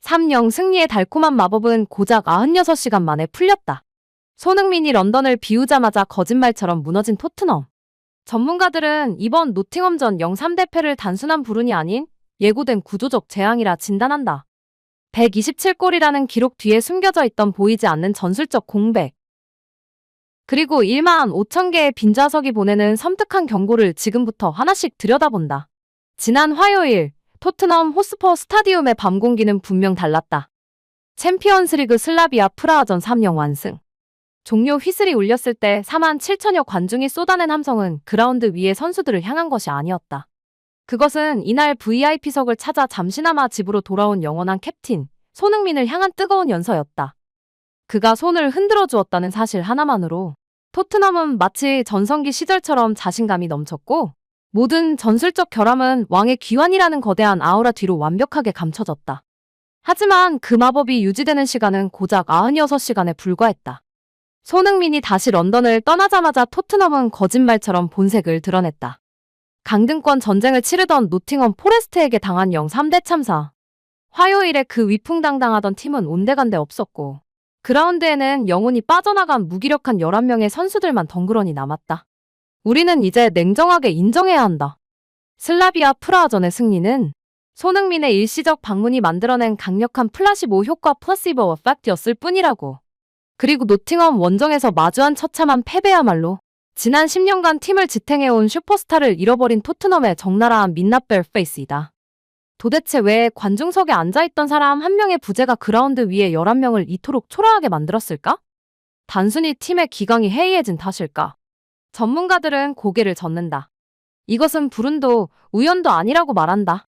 3-0 승리의 달콤한 마법은 고작 96시간 만에 풀렸다. 손흥민이 런던을 비우자마자 거짓말처럼 무너진 토트넘. 전문가들은 이번 노팅엄전 0-3대패를 단순한 불운이 아닌 예고된 구조적 재앙이라 진단한다. 127골이라는 기록 뒤에 숨겨져 있던 보이지 않는 전술적 공백. 그리고 1만 5천 개의 빈좌석이 보내는 섬뜩한 경고를 지금부터 하나씩 들여다본다. 지난 화요일 토트넘 호스퍼 스타디움의 밤 공기는 분명 달랐다. 챔피언스리그 슬라비아 프라하전 3-0 완승. 종료 휘슬이 울렸을 때 4만 7천여 관중이 쏟아낸 함성은 그라운드 위의 선수들을 향한 것이 아니었다. 그것은 이날 VIP석을 찾아 잠시나마 집으로 돌아온 영원한 캡틴 손흥민을 향한 뜨거운 연서였다. 그가 손을 흔들어 주었다는 사실 하나만으로 토트넘은 마치 전성기 시절처럼 자신감이 넘쳤고 모든 전술적 결함은 왕의 귀환이라는 거대한 아우라 뒤로 완벽하게 감춰졌다. 하지만 그 마법이 유지되는 시간은 고작 96시간에 불과했다. 손흥민이 다시 런던을 떠나자마자 토트넘은 거짓말처럼 본색을 드러냈다. 강등권 전쟁을 치르던 노팅엄 포레스트에게 당한 0-3대 참사. 화요일에 그 위풍당당하던 팀은 온데간데 없었고 그라운드에는 영혼이 빠져나간 무기력한 11명의 선수들만 덩그러니 남았다. 우리는 이제 냉정하게 인정해야 한다. 슬라비아 프라하전의 승리는 손흥민의 일시적 방문이 만들어낸 강력한 플라시보 효과 플라시보 에펙트였을 뿐이라고. 그리고 노팅엄 원정에서 마주한 처참한 패배야말로 지난 10년간 팀을 지탱해온 슈퍼스타를 잃어버린 토트넘의 적나라한 민낯벨 페이스이다. 도대체 왜 관중석에 앉아있던 사람 한 명의 부재가 그라운드 위에 11명을 이토록 초라하게 만들었을까? 단순히 팀의 기강이 해이해진 탓일까? 전문가들은 고개를 젓는다. 이것은 불운도 우연도 아니라고 말한다.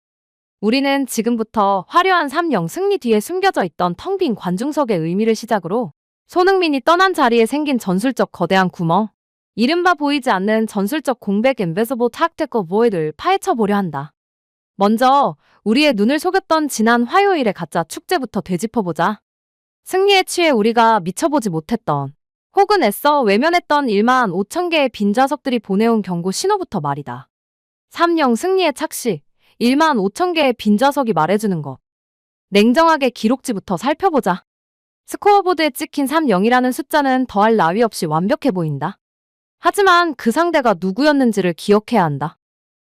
우리는 지금부터 화려한 3-0 승리 뒤에 숨겨져 있던 텅 빈 관중석의 의미를 시작으로 손흥민이 떠난 자리에 생긴 전술적 거대한 구멍, 이른바 보이지 않는 전술적 공백 invisible tactical void를 파헤쳐 보려 한다. 먼저 우리의 눈을 속였던 지난 화요일의 가짜 축제부터 되짚어보자. 승리에 취해 우리가 미쳐보지 못했던 혹은 애써 외면했던 1만 5천 개의 빈좌석들이 보내온 경고 신호부터 말이다. 3-0 승리의 착시, 1만 5천 개의 빈좌석이 말해주는 것. 냉정하게 기록지부터 살펴보자. 스코어보드에 찍힌 3-0이라는 숫자는 더할 나위 없이 완벽해 보인다. 하지만 그 상대가 누구였는지를 기억해야 한다.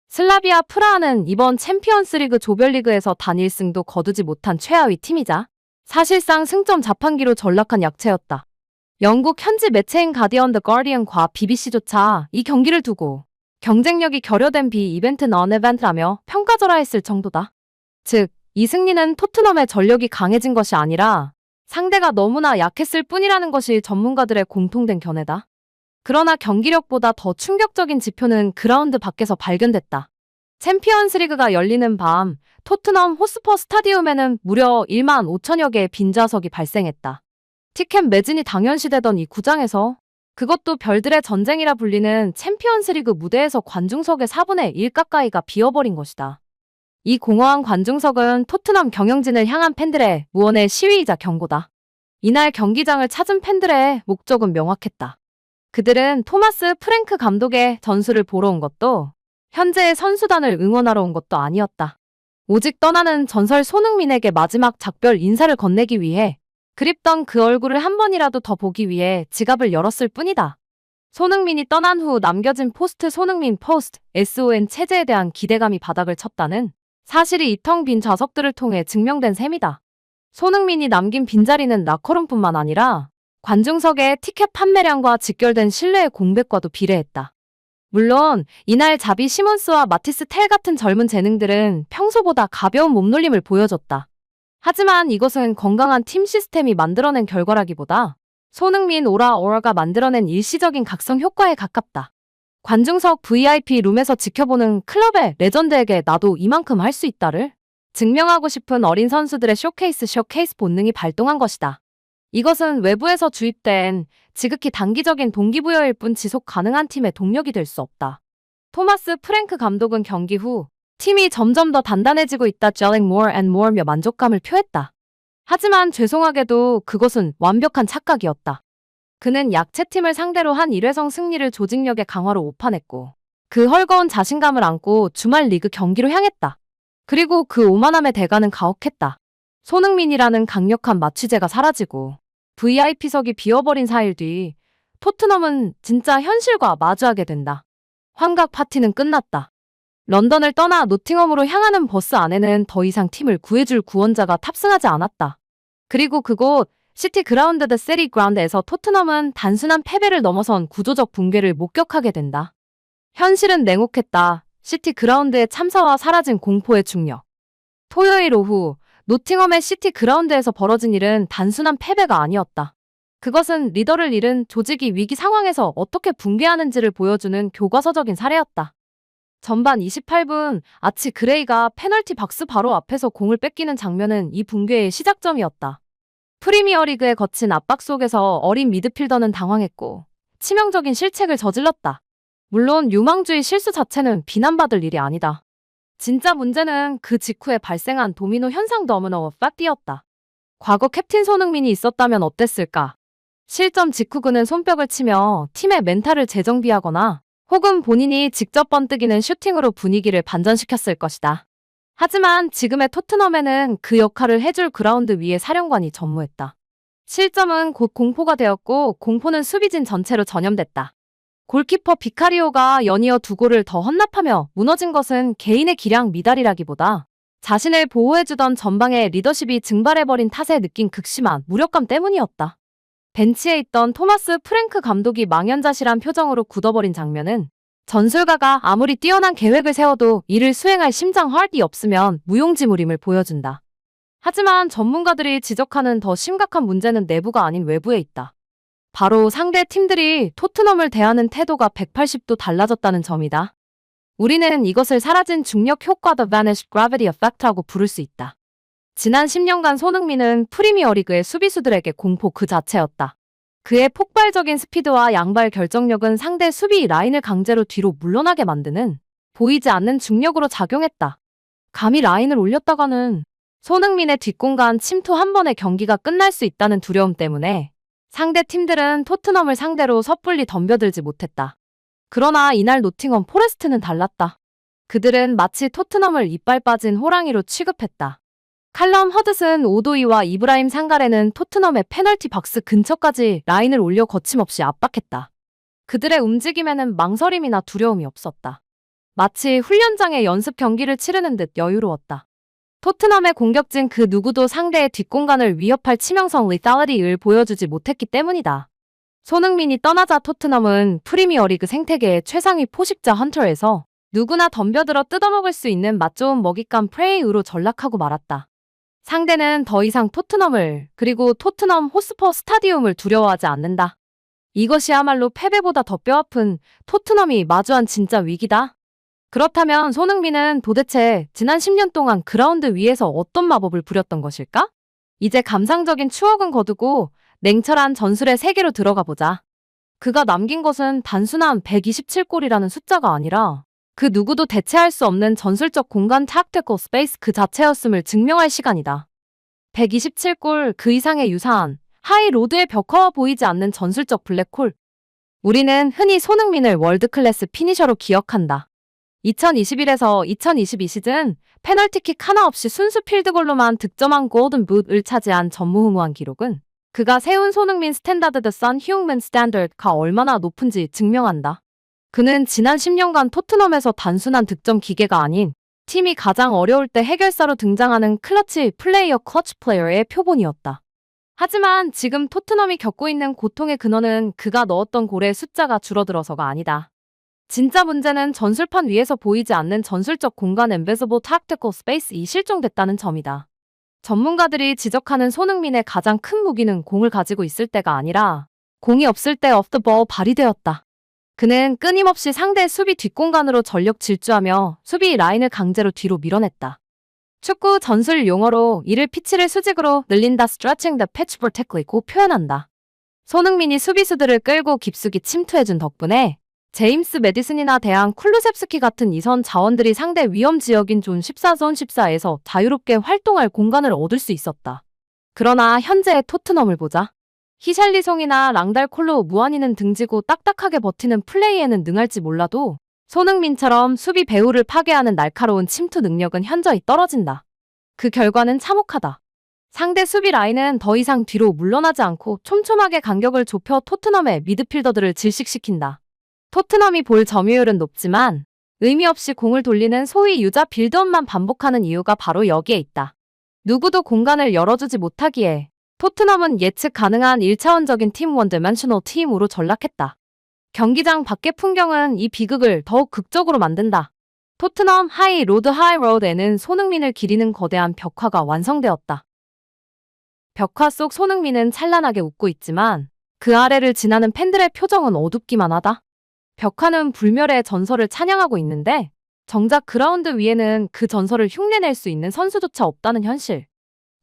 슬라비아 프라하는 이번 챔피언스리그 조별리그에서 단 1승도 거두지 못한 최하위 팀이자 사실상 승점 자판기로 전락한 약체였다. 영국 현지 매체인 가디언 더 가디언과 BBC조차 이 경기를 두고 경쟁력이 결여된 비-이벤트 non-event라며 평가절하했을 정도다. 즉, 이 승리는 토트넘의 전력이 강해진 것이 아니라 상대가 너무나 약했을 뿐이라는 것이 전문가들의 공통된 견해다. 그러나 경기력보다 더 충격적인 지표는 그라운드 밖에서 발견됐다. 챔피언스리그가 열리는 밤 토트넘 호스퍼 스타디움에는 무려 1만 5천여 개의 빈좌석이 발생했다. 티켓 매진이 당연시되던 이 구장에서 그것도 별들의 전쟁이라 불리는 챔피언스리그 무대에서 관중석의 4분의 1 가까이가 비어버린 것이다. 이 공허한 관중석은 토트넘 경영진을 향한 팬들의 무언의 시위이자 경고다. 이날 경기장을 찾은 팬들의 목적은 명확했다. 그들은 토마스 프랭크 감독의 전술을 보러 온 것도 현재의 선수단을 응원하러 온 것도 아니었다. 오직 떠나는 전설 손흥민에게 마지막 작별 인사를 건네기 위해 그립던 그 얼굴을 한 번이라도 더 보기 위해 지갑을 열었을 뿐이다. 손흥민이 떠난 후 남겨진 포스트 손흥민 포스트 SON 체제에 대한 기대감이 바닥을 쳤다는 사실이 이 텅 빈 좌석들을 통해 증명된 셈이다. 손흥민이 남긴 빈자리는 라커룸뿐만 아니라 관중석의 티켓 판매량과 직결된 신뢰의 공백과도 비례했다. 물론 이날 자비 시몬스와 마티스 텔 같은 젊은 재능들은 평소보다 가벼운 몸놀림을 보여줬다. 하지만 이것은 건강한 팀 시스템이 만들어낸 결과라기보다 손흥민 오라가 만들어낸 일시적인 각성 효과에 가깝다. 관중석 VIP 룸에서 지켜보는 클럽의 레전드에게 나도 이만큼 할 수 있다를 증명하고 싶은 어린 선수들의 쇼케이스 본능이 발동한 것이다. 이것은 외부에서 주입된 지극히 단기적인 동기부여일 뿐 지속 가능한 팀의 동력이 될 수 없다. 토마스 프랭크 감독은 경기 후 팀이 점점 더 단단해지고 있다 gelling more and more며 만족감을 표했다. 하지만 죄송하게도 그것은 완벽한 착각이었다. 그는 약체팀을 상대로 한 1회성 승리를 조직력의 강화로 오판했고 그 헐거운 자신감을 안고 주말 리그 경기로 향했다. 그리고 그 오만함의 대가는 가혹했다. 손흥민이라는 강력한 마취제가 사라지고 VIP석이 비어버린 4일 뒤 토트넘은 진짜 현실과 마주하게 된다. 환각 파티는 끝났다. 런던을 떠나 노팅엄으로 향하는 버스 안에는 더 이상 팀을 구해줄 구원자가 탑승하지 않았다. 그리고 그곳 시티 그라운드 드 세리 그라운드에서 토트넘은 단순한 패배를 넘어선 구조적 붕괴를 목격하게 된다. 현실은 냉혹했다. 시티 그라운드의 참사와 사라진 공포의 중력. 토요일 오후 노팅엄의 시티 그라운드에서 벌어진 일은 단순한 패배가 아니었다. 그것은 리더를 잃은 조직이 위기 상황에서 어떻게 붕괴하는지를 보여주는 교과서적인 사례였다. 전반 28분 아치 그레이가 페널티 박스 바로 앞에서 공을 뺏기는 장면은 이 붕괴의 시작점이었다. 프리미어리그에 거친 압박 속에서 어린 미드필더는 당황했고 치명적인 실책을 저질렀다. 물론 유망주의 실수 자체는 비난받을 일이 아니다. 진짜 문제는 그 직후에 발생한 도미노 현상 더미노 팩트였다. 과거 캡틴 손흥민이 있었다면 어땠을까? 실점 직후 그는 손뼉을 치며 팀의 멘탈을 재정비하거나 혹은 본인이 직접 번뜩이는 슈팅으로 분위기를 반전시켰을 것이다. 하지만 지금의 토트넘에는 그 역할을 해줄 그라운드 위의 사령관이 전무했다. 실점은 곧 공포가 되었고 공포는 수비진 전체로 전염됐다. 골키퍼 비카리오가 연이어 2골을 더 헌납하며 무너진 것은 개인의 기량 미달이라기보다 자신을 보호해주던 전방의 리더십이 증발해버린 탓에 느낀 극심한 무력감 때문이었다. 벤치에 있던 토마스 프랭크 감독이 망연자실한 표정으로 굳어버린 장면은 전술가가 아무리 뛰어난 계획을 세워도 이를 수행할 심장 하얼이 없으면 무용지물임을 보여준다. 하지만 전문가들이 지적하는 더 심각한 문제는 내부가 아닌 외부에 있다. 바로 상대 팀들이 토트넘을 대하는 태도가 180도 달라졌다는 점이다. 우리는 이것을 사라진 중력 효과 The Vanished Gravity Effect라고 부를 수 있다. 지난 10년간 손흥민은 프리미어리그의 수비수들에게 공포 그 자체였다. 그의 폭발적인 스피드와 양발 결정력은 상대 수비 라인을 강제로 뒤로 물러나게 만드는 보이지 않는 중력으로 작용했다. 감히 라인을 올렸다가는 손흥민의 뒷공간 침투 한 번에 경기가 끝날 수 있다는 두려움 때문에 상대 팀들은 토트넘을 상대로 섣불리 덤벼들지 못했다. 그러나 이날 노팅엄 포레스트는 달랐다. 그들은 마치 토트넘을 이빨 빠진 호랑이로 취급했다. 칼럼 허드슨 오도이와 이브라임 상가레는 토트넘의 페널티 박스 근처까지 라인을 올려 거침없이 압박했다. 그들의 움직임에는 망설임이나 두려움이 없었다. 마치 훈련장의 연습 경기를 치르는 듯 여유로웠다. 토트넘의 공격진 그 누구도 상대의 뒷공간을 위협할 치명성 리탈리티를 보여주지 못했기 때문이다. 손흥민이 떠나자 토트넘은 프리미어리그 생태계의 최상위 포식자 헌터에서 누구나 덤벼들어 뜯어먹을 수 있는 맛 좋은 먹잇감 프레이로 전락하고 말았다. 상대는 더 이상 토트넘을 그리고 토트넘 호스퍼 스타디움을 두려워하지 않는다. 이것이야말로 패배보다 더 뼈아픈 토트넘이 마주한 진짜 위기다. 그렇다면 손흥민은 도대체 지난 10년 동안 그라운드 위에서 어떤 마법을 부렸던 것일까? 이제 감상적인 추억은 거두고 냉철한 전술의 세계로 들어가 보자. 그가 남긴 것은 단순한 127골이라는 숫자가 아니라 그 누구도 대체할 수 없는 전술적 공간 tactical space 그 자체였음을 증명할 시간이다. 127골 그 이상의 유사한 하이로드의 벽화와 보이지 않는 전술적 블랙홀. 우리는 흔히 손흥민을 월드클래스 피니셔로 기억한다. 2021에서 2022 시즌 페널티킥 하나 없이 순수 필드골로만 득점한 골든붓을 차지한 전무후무한 기록은 그가 세운 손흥민 스탠다드 더 선 휴먼 스탠더드가 얼마나 높은지 증명한다. 그는 지난 10년간 토트넘에서 단순한 득점 기계가 아닌 팀이 가장 어려울 때 해결사로 등장하는 클러치 플레이어의 표본이었다. 하지만 지금 토트넘이 겪고 있는 고통의 근원은 그가 넣었던 골의 숫자가 줄어들어서가 아니다. 진짜 문제는 전술판 위에서 보이지 않는 전술적 공간 invisible tactical space이 실종됐다는 점이다. 전문가들이 지적하는 손흥민의 가장 큰 무기는 공을 가지고 있을 때가 아니라 공이 없을 때 off the ball 발휘되었다. 그는 끊임없이 상대 수비 뒷공간으로 전력 질주하며 수비 라인을 강제로 뒤로 밀어냈다. 축구 전술 용어로 이를 피치를 수직으로 늘린다 stretching the pitch vertically고 표현한다. 손흥민이 수비수들을 끌고 깊숙이 침투해준 덕분에 제임스 매디슨이나 대항 쿨루셉스키 같은 이선 자원들이 상대 위험 지역인 존 14존 14에서 자유롭게 활동할 공간을 얻을 수 있었다. 그러나 현재의 토트넘을 보자. 히샬리송이나 랑달콜로 무한히는 등지고 딱딱하게 버티는 플레이에는 능할지 몰라도 손흥민처럼 수비 배후를 파괴하는 날카로운 침투 능력은 현저히 떨어진다. 그 결과는 참혹하다. 상대 수비 라인은 더 이상 뒤로 물러나지 않고 촘촘하게 간격을 좁혀 토트넘의 미드필더들을 질식시킨다. 토트넘이 볼 점유율은 높지만 의미 없이 공을 돌리는 소위 유자 빌드업만 반복하는 이유가 바로 여기에 있다. 누구도 공간을 열어주지 못하기에 토트넘은 예측 가능한 1차원적인 팀 원디멘셔널 팀으로 전락했다. 경기장 밖의 풍경은 이 비극을 더욱 극적으로 만든다. 토트넘 하이 로드에는 손흥민을 기리는 거대한 벽화가 완성되었다. 벽화 속 손흥민은 찬란하게 웃고 있지만 그 아래를 지나는 팬들의 표정은 어둡기만 하다. 벽화는 불멸의 전설을 찬양하고 있는데 정작 그라운드 위에는 그 전설을 흉내낼 수 있는 선수조차 없다는 현실.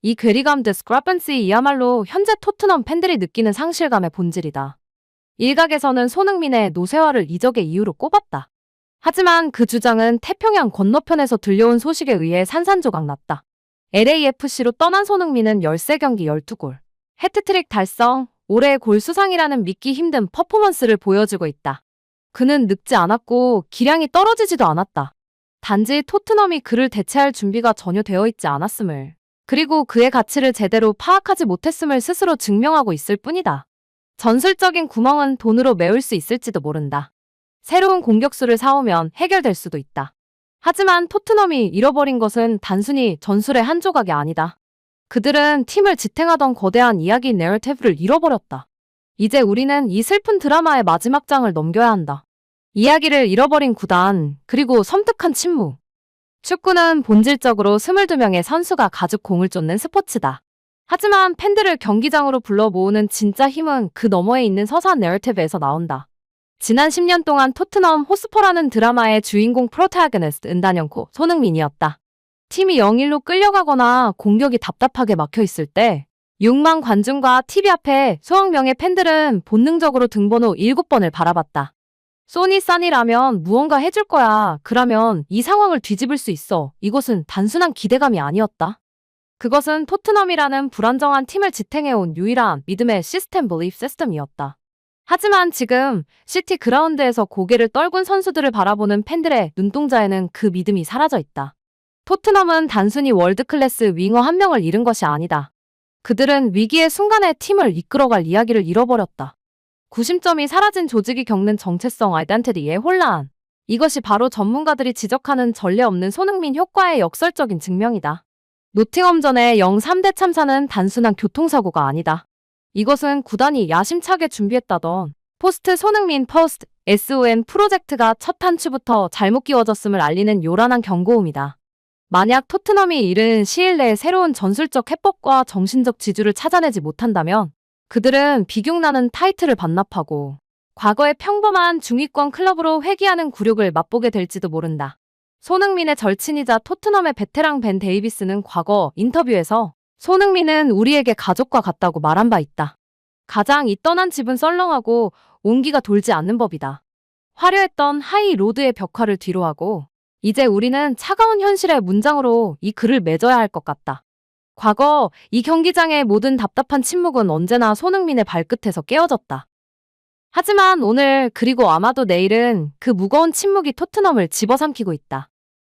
이 괴리감 discrepancy이야말로 현재 토트넘 팬들이 느끼는 상실감의 본질이다. 일각에서는 손흥민의 노쇠화를 이적의 이유로 꼽았다. 하지만 그 주장은 태평양 건너편에서 들려온 소식에 의해 산산조각 났다. LAFC로 떠난 손흥민은 13경기 12골, 해트트릭 달성, 올해의 골 수상이라는 믿기 힘든 퍼포먼스를 보여주고 있다. 그는 늙지 않았고 기량이 떨어지지도 않았다. 단지 토트넘이 그를 대체할 준비가 전혀 되어 있지 않았음을, 그리고 그의 가치를 제대로 파악하지 못했음을 스스로 증명하고 있을 뿐이다. 전술적인 구멍은 돈으로 메울 수 있을지도 모른다. 새로운 공격수를 사오면 해결될 수도 있다. 하지만 토트넘이 잃어버린 것은 단순히 전술의 한 조각이 아니다. 그들은 팀을 지탱하던 거대한 이야기 내러티브를 잃어버렸다. 이제 우리는 이 슬픈 드라마의 마지막 장을 넘겨야 한다. 이야기를 잃어버린 구단, 그리고 섬뜩한 침묵. 축구는 본질적으로 22명의 선수가 가죽 공을 쫓는 스포츠다. 하지만 팬들을 경기장으로 불러 모으는 진짜 힘은 그 너머에 있는 서사한 내러티브에서 나온다. 지난 10년 동안 토트넘 호스퍼라는 드라마의 주인공 프로타고니스트 은단연코 손흥민이었다. 팀이 0-1로 끌려가거나 공격이 답답하게 막혀있을 때 6만 관중과 TV 앞에 수억 명의 팬들은 본능적으로 등번호 7번을 바라봤다. 소니 싸니라면 무언가 해줄 거야. 그러면 이 상황을 뒤집을 수 있어. 이것은 단순한 기대감이 아니었다. 그것은 토트넘이라는 불안정한 팀을 지탱해온 유일한 믿음의 시스템 빌리프 시스템이었다. 하지만 지금 시티 그라운드에서 고개를 떨군 선수들을 바라보는 팬들의 눈동자에는 그 믿음이 사라져 있다. 토트넘은 단순히 월드클래스 윙어 한 명을 잃은 것이 아니다. 그들은 위기의 순간에 팀을 이끌어갈 이야기를 잃어버렸다. 구심점이 사라진 조직이 겪는 정체성 아이덴티티의 혼란. 이것이 바로 전문가들이 지적하는 전례 없는 손흥민 효과의 역설적인 증명이다. 노팅엄전의 0-3대 참사는 단순한 교통사고가 아니다. 이것은 구단이 야심차게 준비했다던 포스트 손흥민 포스트 SON 프로젝트가 첫 한 주부터 잘못 끼워졌음을 알리는 요란한 경고음이다. 만약 토트넘이 이른 시일 내에 새로운 전술적 해법과 정신적 지주를 찾아내지 못한다면 그들은 비극나는 타이틀을 반납하고 과거의 평범한 중위권 클럽으로 회귀하는 굴욕을 맛보게 될지도 모른다. 손흥민의 절친이자 토트넘의 베테랑 벤 데이비스는 과거 인터뷰에서 손흥민은 우리에게 가족과 같다고 말한 바 있다. 가장 이 떠난 집은 썰렁하고 온기가 돌지 않는 법이다. 화려했던 하이 로드의 벽화를 뒤로하고 이제 우리는 차가운 현실의 문장으로 이 글을 맺어야 할 것 같다. 과거 이 경기장의 모든 답답한 침묵은 언제나 손흥민의 발끝에서 깨어졌다. 하지만 오늘 그리고 아마도 내일은 그 무거운 침묵이 토트넘을 집어삼키고 있다.